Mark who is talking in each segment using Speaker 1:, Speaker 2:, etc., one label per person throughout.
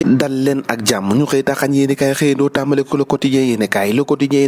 Speaker 1: dal leen ak jàmm ñu xëy taxañ yéeni kaay xëyandoo tàmbale ko le quotidien yéeni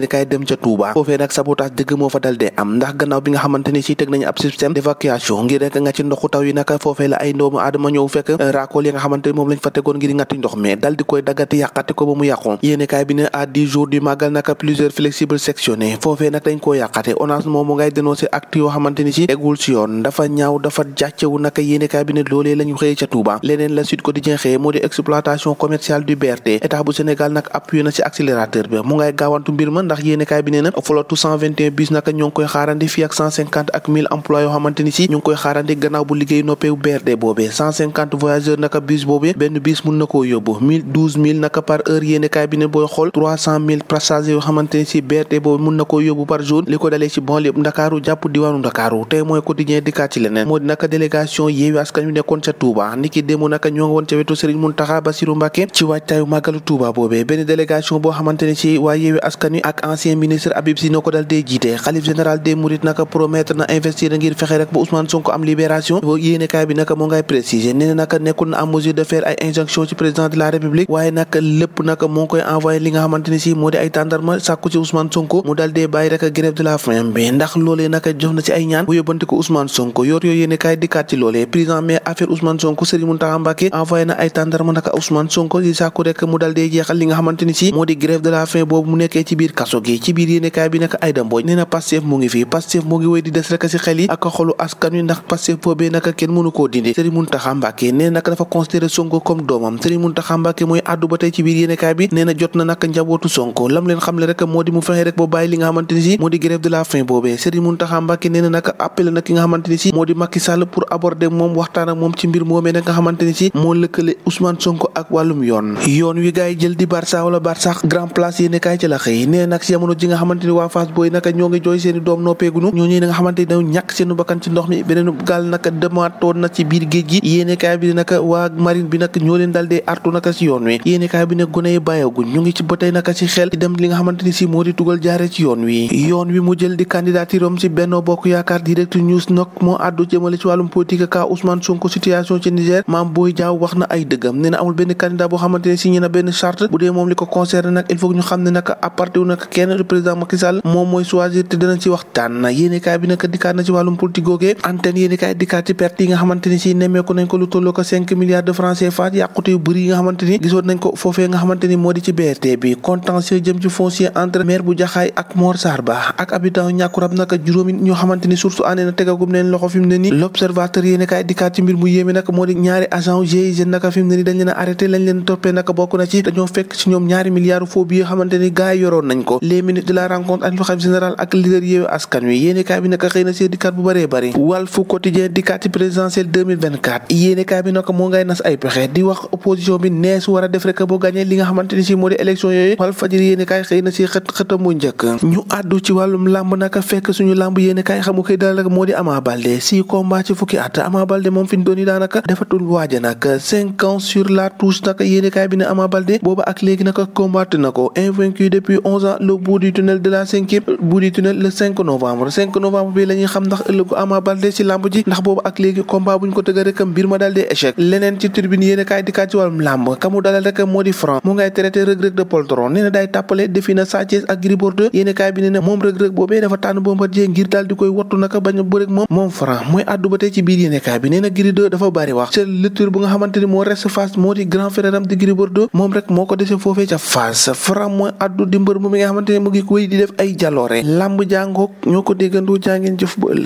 Speaker 1: kaay dem ca Touba foofee nag sabotage dëgg moo fa dal dee am ndax gannaaw bi nga xamante ni si teg nañu ab système d'évacuation ngir rek nga ci ndoxu taw yi nag foofee la ay ndoomu aadama ñëw fekk raakool yi nga xamante ni moom lañ fa tegoon ngir ngatti ndox mi dal di koy daggati yàqati ko ba mu yàqu yéeni kaay bi ne à 10 jours du màggal nag plusieurs flexibles sectionnés foofee nag dañ koo yàqate ONAS moom mu ngay dénoncer acte yoo xamante ni si tegul si yoon dafa ñaaw dafa jàccewu nag yéeni kaay bi ne loolee lañu xëyee ca Touba leneen la Sud Quotidien xëyee moo di exploitation commerciale du BRT état bu Sénégal nag appuyé na ci accélérateur bi mu ngay gaawantu mbir ma ndax yéenekaay bi nee na flotte 121 bus naka ñoo ngi koy xaarandi fii ak 150 ak 1000 emplois yoo xamante ni si ñu ngi koy xaarandi gannaaw bu liggéey noppee BRT boobee 150 voyageurs naka bus boobee benn bus mun na koo yóbbu 12000 naka par heure yéenekaay bi ne booy xool 300000 passagers yoo xamante ni si BRT boobu mun na koo yóbbu par jour li ko dalee ci banlieue Ndakaaru jàpp diwaanu Ndakaaru tey mooy quotidien dikkaat ci leneen moo di naka délégation Yewwi Askan Wi nekkoon ca Touba niki démb naka ñoo ngi woon ca wetu Serigne Mountakha Bassirou Mbacké ci waajtaayu màggalu Touba boobee benn délégation boo xamante ne ci waa Yewwi Askan Wi ak ancien ministre Habib Sy noo ko dal dee jiite xalif général des Mourides naka promettre na investir ngir fexe rek ba Ousmane Sonko am libération yéenekaay bi naka moo ngay préciser nee na naka nekkul na en mesure de faire ay injonction ci président de la République waaye naka lépp naka moo ngi koy envoyé li nga xamante ne si moo di ay tàndarma sàkku ci Ousmane Sonko mu dal dee bàyyi rek grève de la faim bi ndax loolee naka jox na ci ay ñaan bu yóbbante ko Ousmane Sonko yor yooyu yéenekaay dikkaat ci loolee président mais affaire Ousmane Sonko Serigne Mountakha Mbacké envoyé na ay tàndarma naka Ousmane Sonko di sàkku rek mu dal dee jeexal li nga xamante ni si moo di grève de la faim boobu mu nekkee ci biir kaso gi ci biir yéenekaay bi naka Aïda Mbodj nee na Pastef mu ngi fii Pastef mu ngi wéy di des rek ci xel yi ak xolu askan wi ndax Pastef boobee naka kenn mënu koo dindi Serigne Mountakha Mbacké nee naka dafa considéré Sonko comme doomam Serigne Mountakha Mbacké mooy àddu ba tey ci biir yéenekaay bi nee na jot na naka njabootu Sonko lam leen xamle rek moo di mu fexe rek ba bàyyi li nga xamante ni si moo di grève de la faim boobee Serigne Mountakha Mbacké nee na naka appelé na ki nga xamante ni si moo di Macky Sall pour aborder moom waxtaan ak moom ci mbir moomee nag nga xamante ni si moo lëkkale Ousmane Sonko ak wàllum yoon wi gaay jël di Barça wala Barça grand place yéenekaay ci la xëy nee nag si jamono ji nga xamante ni waa Fass Boy naka ñoo ngi jooy seeni doom noppeegunu ñooñu nga xamante ni dañu ñàkk seenu bakkan ci ndox mi beneen gaal naka demaatoon na ci biir géej gi yéenekaay bi naka waa marine bi naka ñoo leen dal dee artu naka si yoon wi yéenekaay bi ne gone yi bàyyeeguñ ñu ngi ci ba tey naka si xel di dem li nga xamante ni si moo di tugal jaare ci yoon wi mu jël di candidature am ci Benno Bokk Yaakaar Direct News nag moo àddu jëmale ci wàllum politique ka Ousmane Sonko situation ci Niger Mame Boye Diao wax na ay dëggam nee na amul benn candidat boo xamante ne signé na benn charte bu dee moom li ko concerne nag il faut ñu xam ne naka apparté wu nag kenn le président Macky Sall moom mooy choisir te dinañ ci waxtaan yéenekaay bi naka dikkaat na ci wàllum politique googee antenne yéenekaay dikkaat ci perte yi nga xamante ni si nemmeeku nañ ko lu tolloo ko 5 milliards de francs CFA yàqute yu bëri yi nga xamante ni gisoon nañ ko foofee nga xamante ni moo di ci BRT bi contentieux jëm ci foncier entre maire bu Jaxaay ak Mor Sarr Ba ak habitant ñàkkurab naka juróomi ñoo xamante ni source année na tegagum leen loxo fi mu ne ni l'observateur yéenekaay dikkaat ci mbir mu yéeme naka moo di ñaari agent GIGN naka fi mu ne ni dañ leen a arrêté lañ leen toppee naka bokk na ci dañoo fekk ci ñoom ñaari milliards faux billets xamante ni gars yi yoroon nañ ko les minutes de la rencontre ak xalif général ak leader Yewwi Askan Wi yéenekaay bi naka xëy na see dikkaat bu bëree bëri Walf Quotidien dikkaat ci présidentielle 2024 yéenekaay bi naka moo ngay nas ay pexe di wax opposition bi nees war a def rek boo gagné li nga xamante ni si moo di élection yooyu Walfadjri yéenekaay xëy na si xëtam mu njëkk ñu àddu ci wàllum làmb naka fekk suñu làmb yéenekaay xamu koy dal rek moo di Ama Baldé 6 combats ci fukki at Ama Baldé moom fi ñu doon daanaka defatul waaja nag 5 ans sur la touche naka yéenekaay bi ne Ama Baldé booba ak léegi naka combattre na ko invaincu depuis 11 ans le bout du tunnel de la 5e bout du tunnel le 5 novembre bi la ñuy xam ndax ëllëgu Ama Baldé ci lamb ji ndax boobu ak léegi combat buñ ko tëgg rek mbir ma daal di échec leneen ci tribune yéenekaay dikkaat ci wàllum lamb kamu dalal rek moo di Franc mu ngay traité Reug-Reug de poltron nee na day tàppale defi na Sa Thiès ak Gris Bordeaux yéenekaay bi ne na moom Reug-Reug boobee dafa tànn Bombardier ngir daal di koy wattu naka bañ a bëre moom Franc mooy àddu ba tey ci biir yéenekaay bi nee na Gris 2 dafa bari wax c'est lecture bu nga xamante ni moo reste face moo di grand frère am di Gris Bordeaux moom rek moo ko dese foofee ca face Franc mooy àddu di mbër mu mi nga xamante ne mu ngi koy di def ay jaloore lamb jàngook ñoo ko déggandoo jàngeen jëf ba ëllëg